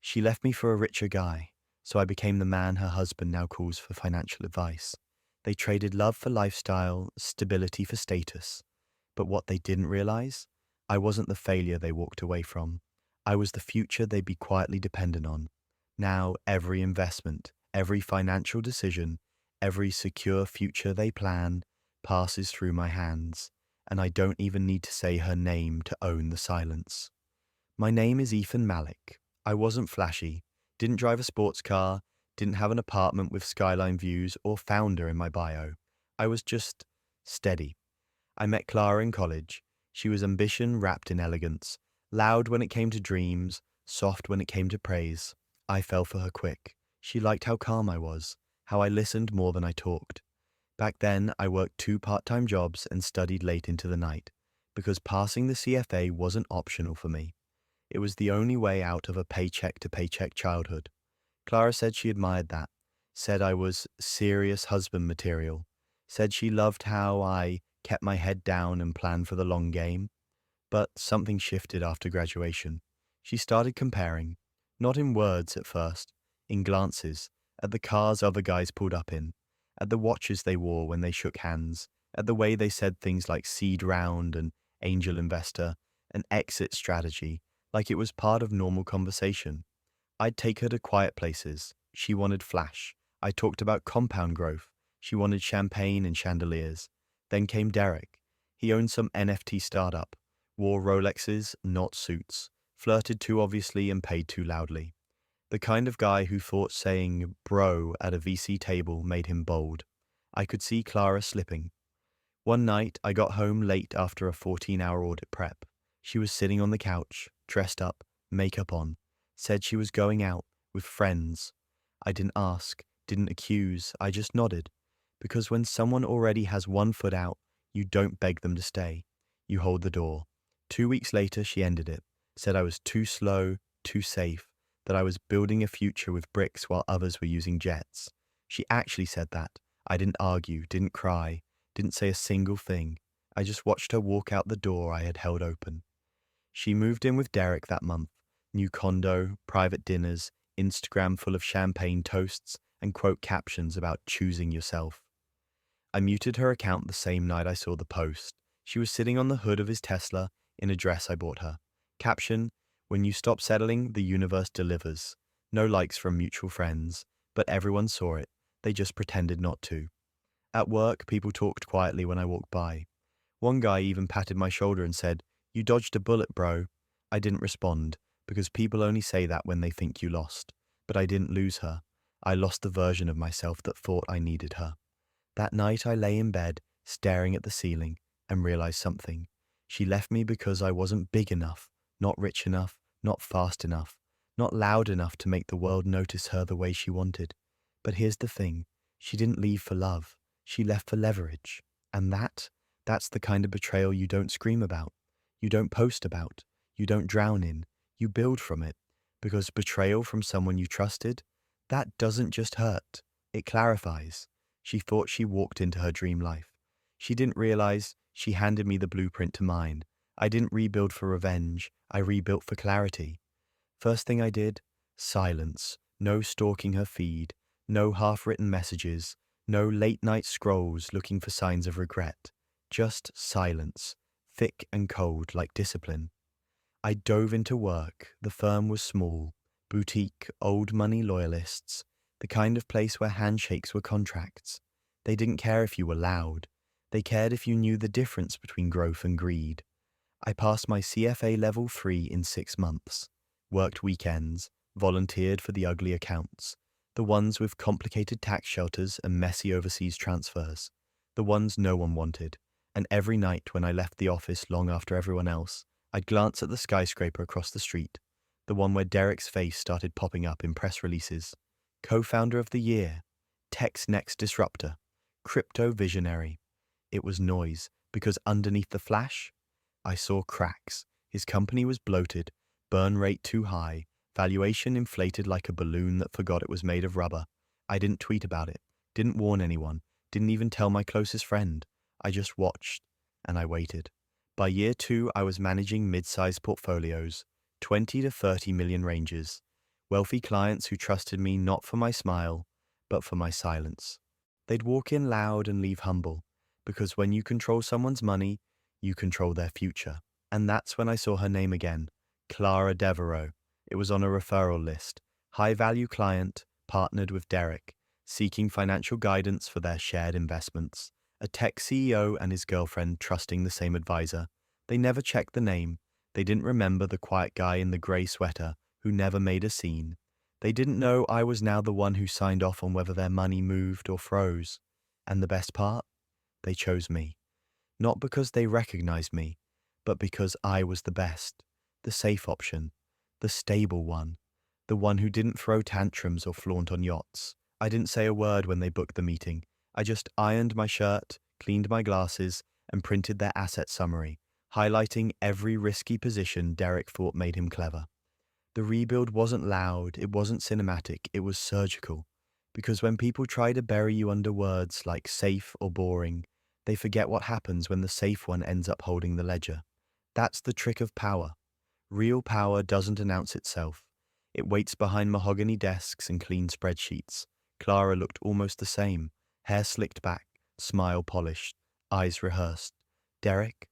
She left me for a richer guy, so I became the man her husband now calls for financial advice. They traded love for lifestyle, stability for status. But what they didn't realize? I wasn't the failure they walked away from. I was the future they'd be quietly dependent on. Now, every investment, every financial decision, every secure future they plan passes through my hands, and I don't even need to say her name to own the silence. My name is Ethan Malik. I wasn't flashy, didn't drive a sports car, didn't have an apartment with skyline views or founder in my bio. I was just steady. I met Clara in college. She was ambition wrapped in elegance, loud when it came to dreams, soft when it came to praise. I fell for her quick. She liked how calm I was, how I listened more than I talked. Back then, I worked 2 part-time jobs and studied late into the night, because passing the CFA wasn't optional for me. It was the only way out of a paycheck-to-paycheck childhood. Clara said she admired that, said I was serious husband material, said she loved how I kept my head down and planned for the long game. But something shifted after graduation. She started comparing, not in words at first, in glances, at the cars other guys pulled up in, at the watches they wore when they shook hands, at the way they said things like seed round and angel investor and exit strategy, like it was part of normal conversation. I'd take her to quiet places. She wanted flash. I talked about compound growth. She wanted champagne and chandeliers. Then came Derek. He owned some NFT startup, wore Rolexes, not suits, flirted too obviously and paid too loudly. The kind of guy who thought saying bro at a VC table made him bold. I could see Clara slipping. One night, I got home late after a 14-hour audit prep. She was sitting on the couch, dressed up, makeup on, said she was going out with friends. I didn't ask, didn't accuse, I just nodded. Because when someone already has one foot out, you don't beg them to stay. You hold the door. 2 weeks later, she ended it, said I was too slow, too safe, that I was building a future with bricks while others were using jets. She actually said that. I didn't argue, didn't cry, didn't say a single thing. I just watched her walk out the door I had held open. She moved in with Derek that month. New condo, private dinners, Instagram full of champagne toasts, and quote captions about choosing yourself. I muted her account the same night I saw the post. She was sitting on the hood of his Tesla in a dress I bought her. Caption, when you stop settling, the universe delivers. No likes from mutual friends, but everyone saw it. They just pretended not to. At work, people talked quietly when I walked by. One guy even patted my shoulder and said, "You dodged a bullet, bro." I didn't respond, because people only say that when they think you lost. But I didn't lose her. I lost the version of myself that thought I needed her. That night I lay in bed, staring at the ceiling, and realized something. She left me because I wasn't big enough, not rich enough, not fast enough, not loud enough to make the world notice her the way she wanted. But here's the thing. She didn't leave for love. She left for leverage. And that's the kind of betrayal you don't scream about. You don't post about. You don't drown in. You build from it. Because betrayal from someone you trusted, that doesn't just hurt. It clarifies. She thought she walked into her dream life. She didn't realize she handed me the blueprint to mine. I didn't rebuild for revenge. I rebuilt for clarity. First thing I did, silence. No stalking her feed. No half-written messages. No late-night scrolls looking for signs of regret. Just silence. Thick and cold like discipline. I dove into work. The firm was small. Boutique, old money loyalists. The kind of place where handshakes were contracts. They didn't care if you were loud. They cared if you knew the difference between growth and greed. I passed my CFA Level 3 in 6 months. Worked weekends. Volunteered for the ugly accounts. The ones with complicated tax shelters and messy overseas transfers. The ones no one wanted. And every night when I left the office long after everyone else, I'd glance at the skyscraper across the street, the one where Derek's face started popping up in press releases. Co-founder of the year, tech's next disruptor, crypto visionary. It was noise, because underneath the flash, I saw cracks. His company was bloated, burn rate too high, valuation inflated like a balloon that forgot it was made of rubber. I didn't tweet about it, didn't warn anyone, didn't even tell my closest friend. I just watched, and I waited. By year 2, I was managing mid-sized portfolios, 20 to 30 million ranges. Wealthy clients who trusted me not for my smile, but for my silence. They'd walk in loud and leave humble, because when you control someone's money, you control their future. And that's when I saw her name again, Clara Devereaux. It was on a referral list. High-value client, partnered with Derek, seeking financial guidance for their shared investments. A tech CEO and his girlfriend trusting the same advisor. They never checked the name. They didn't remember the quiet guy in the grey sweater who never made a scene. They didn't know I was now the one who signed off on whether their money moved or froze. And the best part? They chose me. Not because they recognized me, but because I was the best, the safe option, the stable one, the one who didn't throw tantrums or flaunt on yachts. I didn't say a word when they booked the meeting. I just ironed my shirt, cleaned my glasses, and printed their asset summary, highlighting every risky position Derek thought made him clever. The rebuild wasn't loud, it wasn't cinematic, it was surgical. Because when people try to bury you under words like safe or boring, they forget what happens when the safe one ends up holding the ledger. That's the trick of power. Real power doesn't announce itself. It waits behind mahogany desks and clean spreadsheets. Clara looked almost the same, hair slicked back, smile polished, eyes rehearsed. Derek,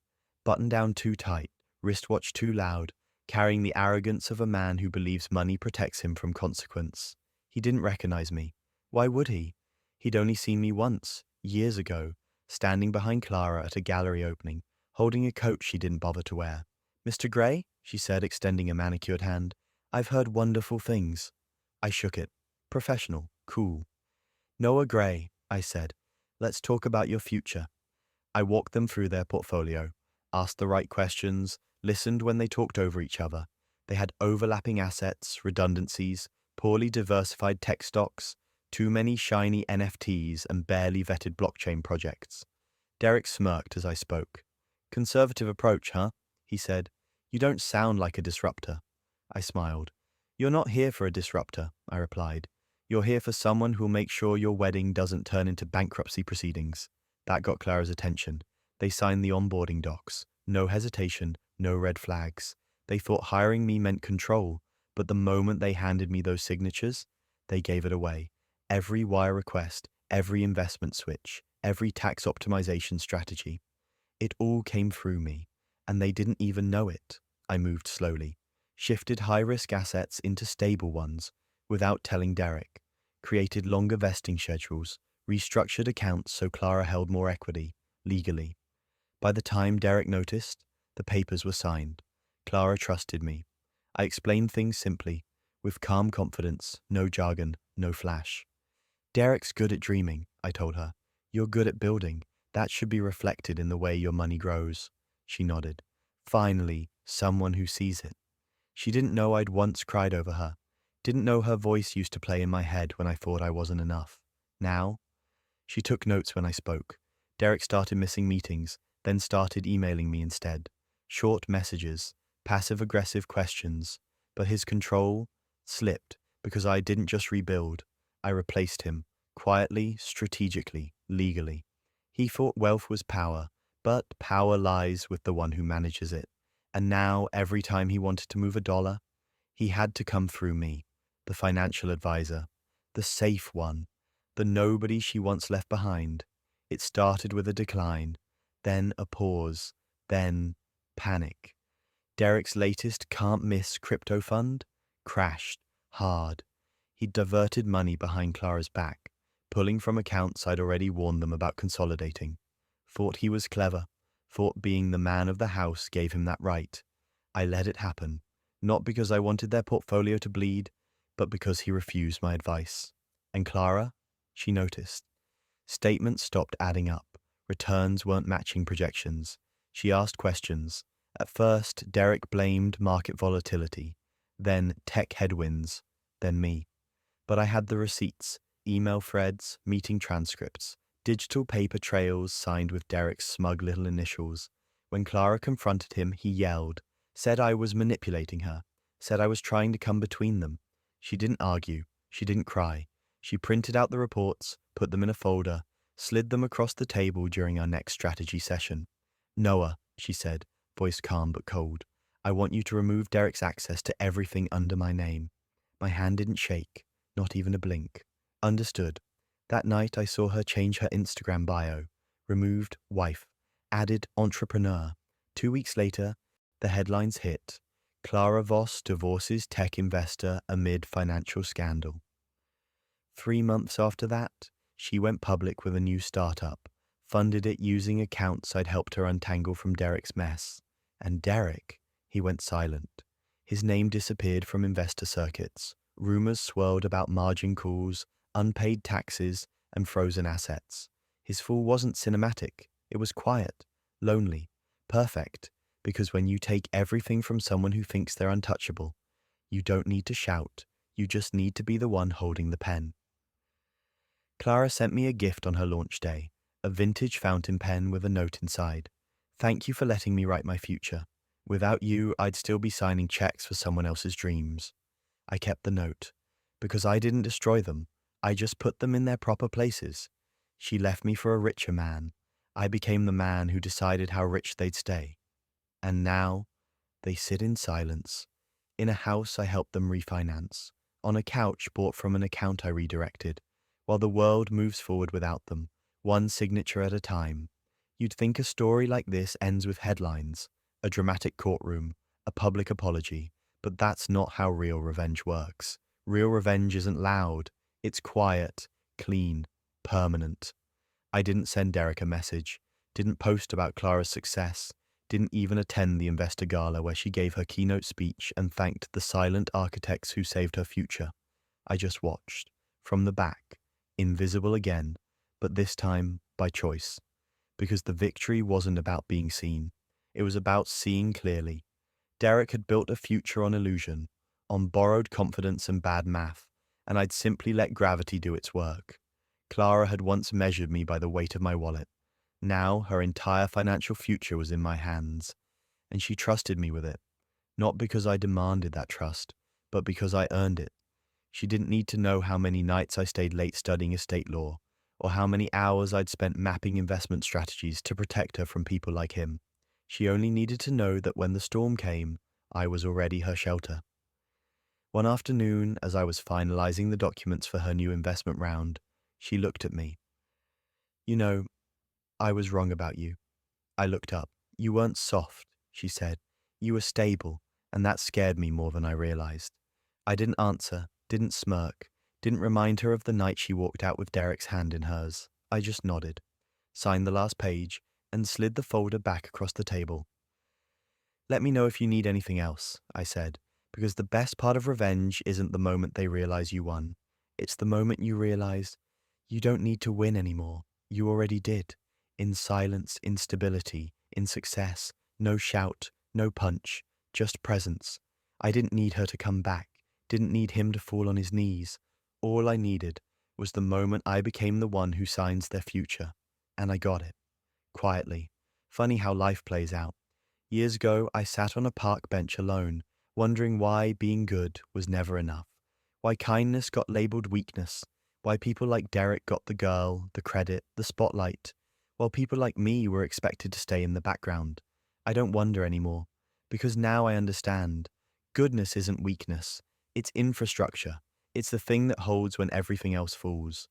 button down too tight, wristwatch too loud, carrying the arrogance of a man who believes money protects him from consequence. He didn't recognize me. Why would he? He'd only seen me once, years ago, standing behind Clara at a gallery opening, holding a coat she didn't bother to wear. "Mr. Gray," she said, extending a manicured hand, "I've heard wonderful things." I shook it. Professional, cool. "Noah Gray," I said, "let's talk about your future." I walked them through their portfolio, asked the right questions, listened when they talked over each other. They had overlapping assets, redundancies, poorly diversified tech stocks, too many shiny NFTs, and barely vetted blockchain projects. Derek smirked as I spoke. "Conservative approach, huh?" he said. "You don't sound like a disruptor." I smiled. "You're not here for a disruptor," I replied. "You're here for someone who'll make sure your wedding doesn't turn into bankruptcy proceedings." That got Clara's attention. They signed the onboarding docs. No hesitation, no red flags. They thought hiring me meant control, but the moment they handed me those signatures, they gave it away. Every wire request, every investment switch, every tax optimization strategy. It all came through me, and they didn't even know it. I moved slowly, shifted high-risk assets into stable ones without telling Derek, created longer vesting schedules, restructured accounts so Clara held more equity, legally. By the time Derek noticed, the papers were signed. Clara trusted me. I explained things simply, with calm confidence, no jargon, no flash. "Derek's good at dreaming," I told her. "You're good at building. That should be reflected in the way your money grows." She nodded. Finally, someone who sees it. She didn't know I'd once cried over her. Didn't know her voice used to play in my head when I thought I wasn't enough. Now, she took notes when I spoke. Derek started missing meetings, then started emailing me instead. Short messages, passive-aggressive questions. But his control slipped because I didn't just rebuild. I replaced him, quietly, strategically, legally. He thought wealth was power, but power lies with the one who manages it. And now, every time he wanted to move a dollar, he had to come through me, the financial advisor, the safe one, the nobody she once left behind. It started with a decline, then a pause, then panic. Derek's latest can't-miss crypto fund crashed hard. He'd diverted money behind Clara's back, pulling from accounts I'd already warned them about consolidating. Thought he was clever, thought being the man of the house gave him that right. I let it happen, not because I wanted their portfolio to bleed, but because he refused my advice. And Clara? She noticed. Statements stopped adding up. Returns weren't matching projections. She asked questions. At first, Derek blamed market volatility, then tech headwinds, then me. But I had the receipts, email threads, meeting transcripts, digital paper trails signed with Derek's smug little initials. When Clara confronted him, he yelled, said I was manipulating her, said I was trying to come between them. She didn't argue. She didn't cry. She printed out the reports, put them in a folder, slid them across the table during our next strategy session. "Noah," she said, voice calm but cold, "I want you to remove Derek's access to everything under my name. My hand didn't shake, not even a blink. Understood. That night I saw her change her Instagram bio, removed wife, added entrepreneur. 2 weeks later, the headlines hit. Clara Voss divorces tech investor amid financial scandal. 3 months after that, she went public with a new startup, funded it using accounts I'd helped her untangle from Derek's mess. And Derek, he went silent. His name disappeared from investor circuits. Rumors swirled about margin calls, unpaid taxes, and frozen assets. His fall wasn't cinematic. It was quiet, lonely, perfect, because when you take everything from someone who thinks they're untouchable, you don't need to shout. You just need to be the one holding the pen. Clara sent me a gift on her launch day, a vintage fountain pen with a note inside. Thank you for letting me write my future. Without you, I'd still be signing checks for someone else's dreams. I kept the note. Because I didn't destroy them, I just put them in their proper places. She left me for a richer man. I became the man who decided how rich they'd stay. And now, they sit in silence. In a house I helped them refinance. On a couch bought from an account I redirected. While the world moves forward without them, one signature at a time. You'd think a story like this ends with headlines, a dramatic courtroom, a public apology, but that's not how real revenge works. Real revenge isn't loud. It's quiet, clean, permanent. I didn't send Derek a message, didn't post about Clara's success, didn't even attend the investor gala where she gave her keynote speech and thanked the silent architects who saved her future. I just watched, from the back, invisible again, but this time by choice. Because the victory wasn't about being seen. It was about seeing clearly. Derek had built a future on illusion, on borrowed confidence and bad math, and I'd simply let gravity do its work. Clara had once measured me by the weight of my wallet. Now her entire financial future was in my hands, and she trusted me with it. Not because I demanded that trust, but because I earned it. She didn't need to know how many nights I stayed late studying estate law, or how many hours I'd spent mapping investment strategies to protect her from people like him. She only needed to know that when the storm came, I was already her shelter. One afternoon, as I was finalizing the documents for her new investment round, she looked at me. You know, I was wrong about you. I looked up. You weren't soft, she said. You were stable, and that scared me more than I realized. I didn't answer, didn't smirk, didn't remind her of the night she walked out with Derek's hand in hers. I just nodded, signed the last page, and slid the folder back across the table. Let me know if you need anything else, I said, because the best part of revenge isn't the moment they realize you won. It's the moment you realize you don't need to win anymore. You already did. In silence, in stability, in success, no shout, no punch, just presence. I didn't need her to come back, didn't need him to fall on his knees. All I needed was the moment I became the one who signs their future. And I got it. Quietly. Funny how life plays out. Years ago, I sat on a park bench alone, wondering why being good was never enough. Why kindness got labeled weakness. Why people like Derek got the girl, the credit, the spotlight, while people like me were expected to stay in the background. I don't wonder anymore, because now I understand. Goodness isn't weakness. It's infrastructure. It's the thing that holds when everything else falls.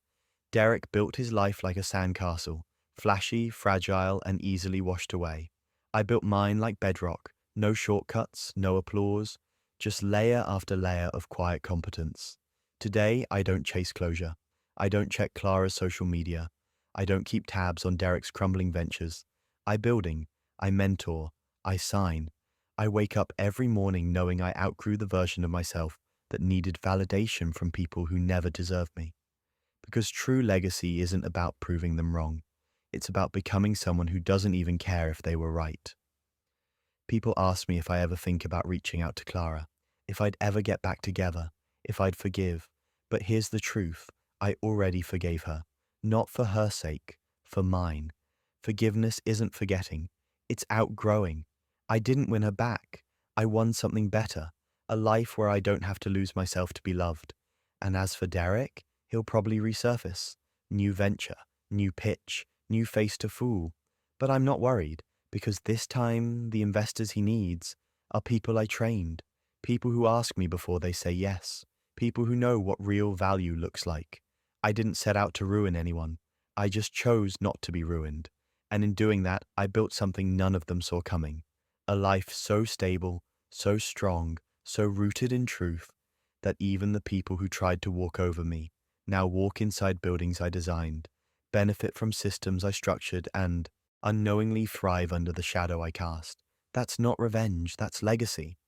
Derek built his life like a sandcastle, flashy, fragile, and easily washed away. I built mine like bedrock, no shortcuts, no applause, just layer after layer of quiet competence. Today, I don't chase closure. I don't check Clara's social media. I don't keep tabs on Derek's crumbling ventures. I building, I mentor, I sign. I wake up every morning knowing I outgrew the version of myself that needed validation from people who never deserved me. Because true legacy isn't about proving them wrong. It's about becoming someone who doesn't even care if they were right. People ask me if I ever think about reaching out to Clara, if I'd ever get back together, if I'd forgive. But here's the truth. I already forgave her. Not for her sake, for mine. Forgiveness isn't forgetting. It's outgrowing. I didn't win her back. I won something better. A life where I don't have to lose myself to be loved. And as for Derek, he'll probably resurface. New venture, new pitch, new face to fool. But I'm not worried, because this time the investors he needs are people I trained. People who ask me before they say yes. People who know what real value looks like. I didn't set out to ruin anyone. I just chose not to be ruined. And in doing that, I built something none of them saw coming. A life so stable, so strong, so rooted in truth, that even the people who tried to walk over me now walk inside buildings I designed, benefit from systems I structured, and unknowingly thrive under the shadow I cast. That's not revenge, that's legacy.